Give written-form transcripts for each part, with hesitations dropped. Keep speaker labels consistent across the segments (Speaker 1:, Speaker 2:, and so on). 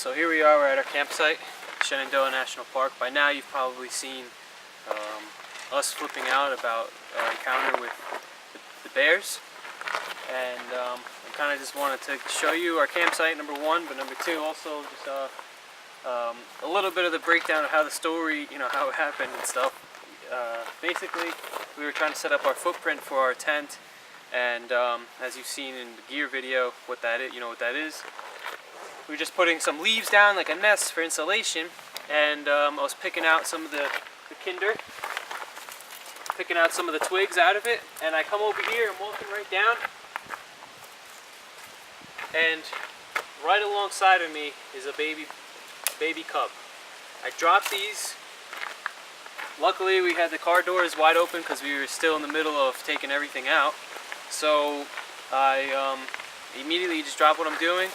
Speaker 1: So here we are, we're at our campsite, Shenandoah National Park. By now you've probably seen us flipping out about our encounter with the bears. And I kind of just wanted to show you our campsite, number one, but number two also just a little bit of the breakdown of how the story, how it happened and stuff. Basically, we were trying to set up our footprint for our tent, and as you've seen in the gear video, what that is, we were just putting some leaves down like a nest for insulation, and I was picking out some of the kinder, picking out some of the twigs out of it, and I come over here and walking right down, and right alongside of me is a baby cub. I dropped these. Luckily we had the car doors wide open because we were still in the middle of taking everything out. So I immediately just dropped what I'm doing.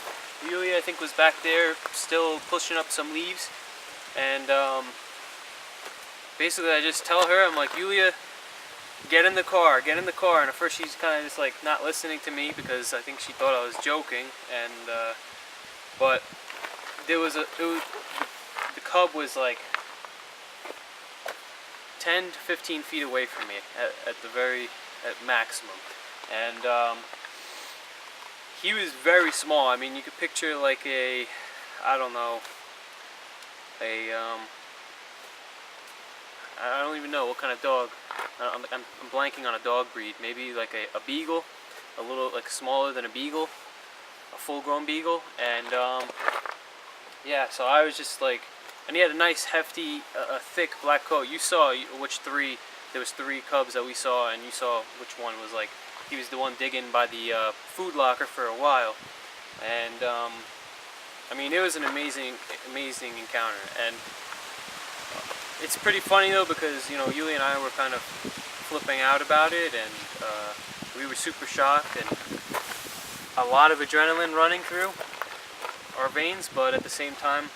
Speaker 1: Yulia, I think, was back there still pushing up some leaves, and basically I just tell her, I'm like, Yulia, get in the car, and at first she's kind of just like not listening to me because I think she thought I was joking, and but the cub was like 10 to 15 feet away from me at maximum, and he was very small. I mean, you could picture like I don't even know what kind of dog. I'm blanking on a dog breed. Maybe like a beagle, a little like smaller than a beagle, a full-grown beagle, and yeah. So I was just like, and he had a nice, hefty, thick black coat. You saw there was three cubs that we saw, and you saw which one was like. He was the one digging by the food locker for a while, and I mean, it was an amazing encounter. And it's pretty funny though, because Yulia and I were kind of flipping out about it, and we were super shocked, and a lot of adrenaline running through our veins. But at the same time,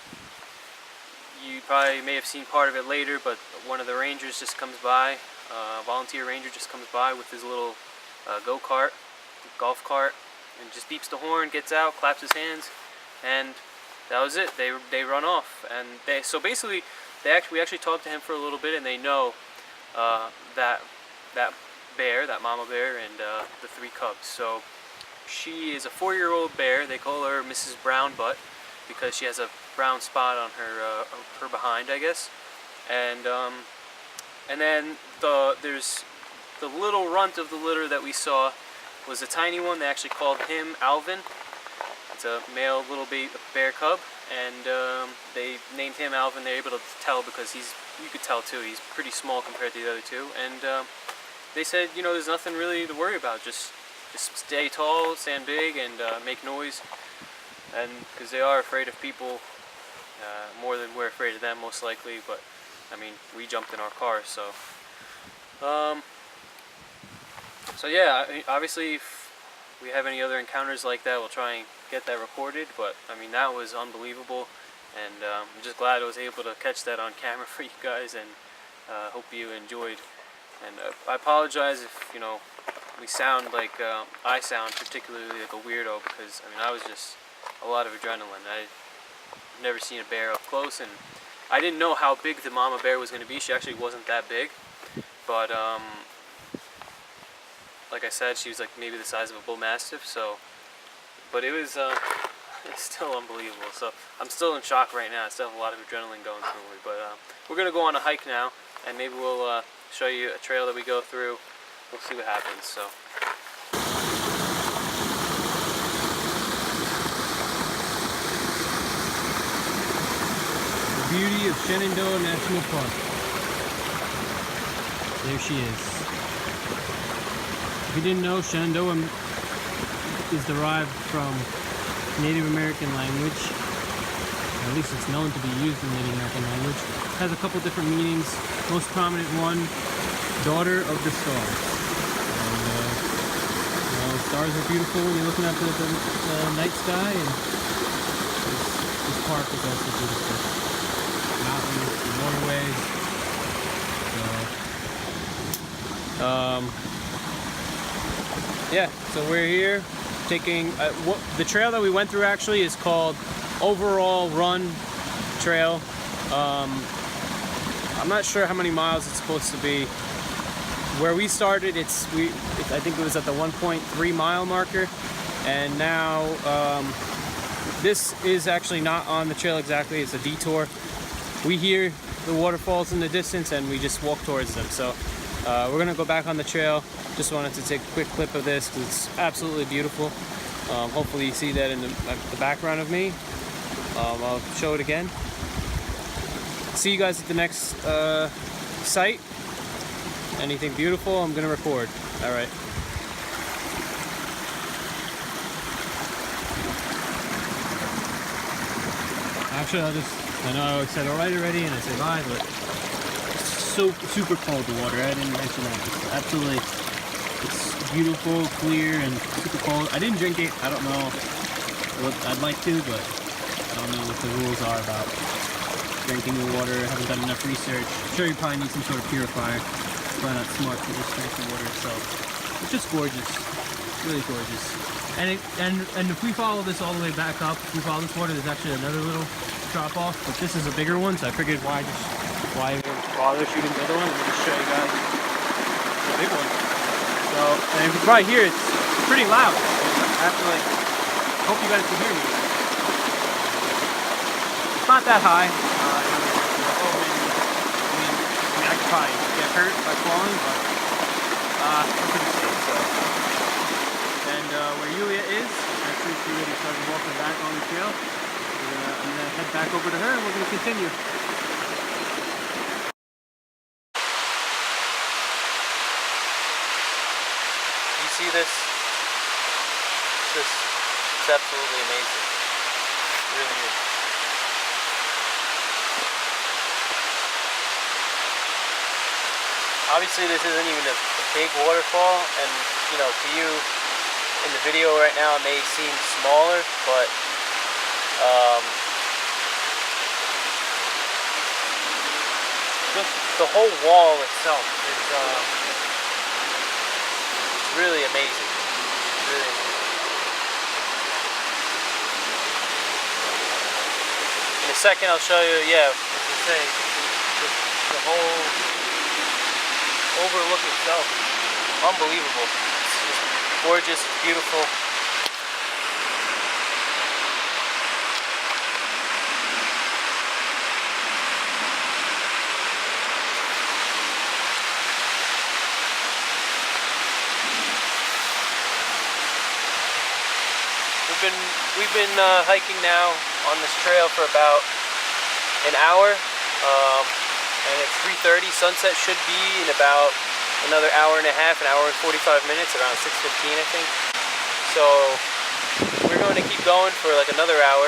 Speaker 1: you probably may have seen part of it later, but one of the rangers just comes by, a volunteer ranger just comes by with his little golf cart, and just beeps the horn, gets out, claps his hands, and that was it. They run off, and so basically we actually talked to him for a little bit, and they know that mama bear, and the three cubs. So she is a 4-year-old bear. They call her Mrs. Brown Butt because she has a brown spot on her behind, I guess, and then there's the little runt of the litter that we saw was a tiny one. They actually called him Alvin. It's a male little bear cub, and they named him Alvin. They're able to tell because you could tell too, he's pretty small compared to the other two. And they said, there's nothing really to worry about. Just stay tall, stand big, and make noise. And because they are afraid of people more than we're afraid of them, most likely. But I mean, we jumped in our car, so. So yeah, obviously if we have any other encounters like that, we'll try and get that recorded, but I mean, that was unbelievable, and I'm just glad I was able to catch that on camera for you guys, and hope you enjoyed. And I apologize if, we sound like, I sound particularly like a weirdo, because I mean, I was just a lot of adrenaline. I've never seen a bear up close, and I didn't know how big the mama bear was going to be. She actually wasn't that big, but like I said, she was like maybe the size of a bull mastiff. So, but it was it's still unbelievable. So I'm still in shock right now. I still have a lot of adrenaline going through me. But we're gonna go on a hike now, and maybe we'll show you a trail that we go through. We'll see what happens. So.
Speaker 2: The beauty of Shenandoah National Park. There she is. If you didn't know, Shenandoah is derived from Native American language, or at least it's known to be used in Native American language. It has a couple different meanings. Most prominent one, daughter of the stars. And stars are beautiful when you're looking up at the night sky, and this park is also beautiful. Mountains, waterways.
Speaker 1: Yeah, so we're here taking the trail that we went through actually is called
Speaker 2: overall run trail. I'm not sure how many miles it's supposed to be. Where we started, I think it was at the 1.3 mile marker, and now this is actually not on the trail exactly. It's a detour. We hear the waterfalls in the distance, and we just walk towards them. So we're gonna go back on the trail. Just wanted to take a quick clip of this because it's absolutely beautiful. Hopefully you see that in the background of me. I'll show it again. See you guys at the next site. Anything beautiful, I'm gonna record. All right. Actually, I know I said all right already, and I said bye, but it's so super cold, the water. I didn't mention that. It's beautiful, clear, and super cold. I didn't drink it. I don't know what I'd like to, but I don't know what the rules are about drinking the water. I haven't done enough research. I'm sure you probably need some sort of purifier. It's probably not smart to just drink the water itself. It's just gorgeous, really gorgeous. And if we follow this all the way back up, if we follow this water, there's actually another little drop off, but this is a bigger one, so I figured why even bother shooting the other one. Let me just show you guys the big one. So, and if you right here, it's pretty loud. I have to hope you guys can hear me. It's not that high. I could probably get hurt by falling, but I'm pretty safe. So. And where Yulia is, actually she already started walking back on the trail. I'm gonna head back over to her, and we're gonna continue.
Speaker 1: You see this? It's absolutely amazing. It really is. Obviously this isn't even a big waterfall, and you know, to you in the video right now it may seem smaller, but just the whole wall itself is really amazing. Really amazing. In a second I'll show you, yeah, as I say, the whole overlook itself is unbelievable. It's just gorgeous, it's beautiful. We've been hiking now on this trail for about an hour. And it's 3:30. Sunset should be in about another hour and a half, an hour and 45 minutes, around 6:15 I think. So we're going to keep going for like another hour.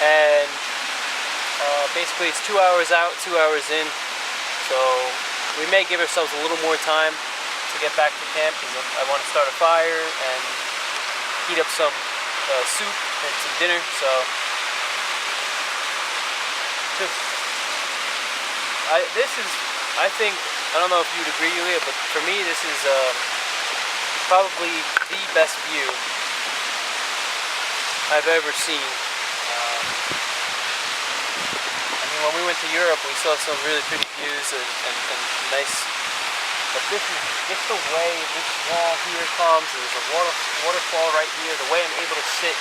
Speaker 1: And basically it's 2 hours out, 2 hours in. So we may give ourselves a little more time to get back to camp because I want to start a fire and heat up some soup and some dinner. So just I think, I don't know if you'd agree, Yulia, but for me this is probably the best view I've ever seen. I mean, when we went to Europe we saw some really pretty views and nice, but this is just the way this wall here comes. There's a waterfall right here. The way I'm able to sit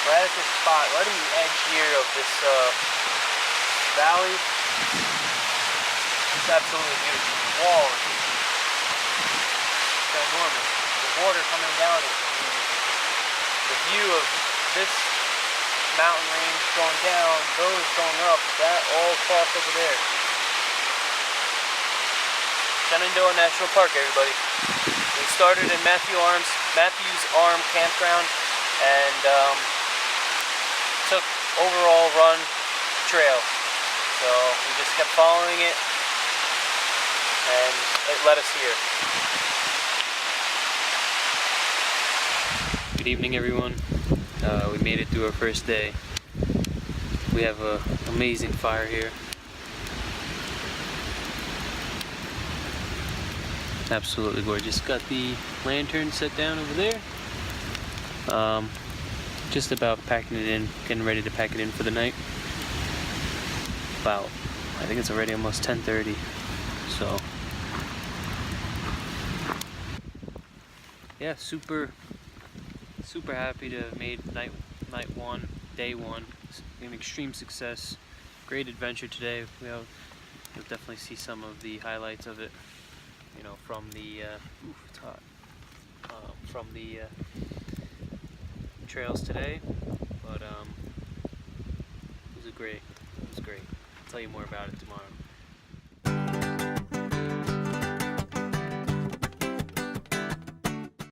Speaker 1: right at this spot, right on the edge here of this valley. It's absolutely beautiful. The wall is enormous. The water coming down it. The view of this mountain range going down, those going up, that all across over there. Shenandoah National Park, everybody. We started in Matthews Arm Campground and took overall run trail. So we just kept following it, and it led us here. Good evening, everyone. We made it through our first day. We have an amazing fire here. Absolutely gorgeous. Got the lantern set down over there. just about packing it in, getting ready to pack it in for the night. About, I think it's already almost 10:30, so yeah, super happy to have made night one, day one, an extreme success. Great adventure today. You'll definitely see some of the highlights of it, you know, from the it's hot. From the trails today, but it was great. I'll tell you more about it tomorrow.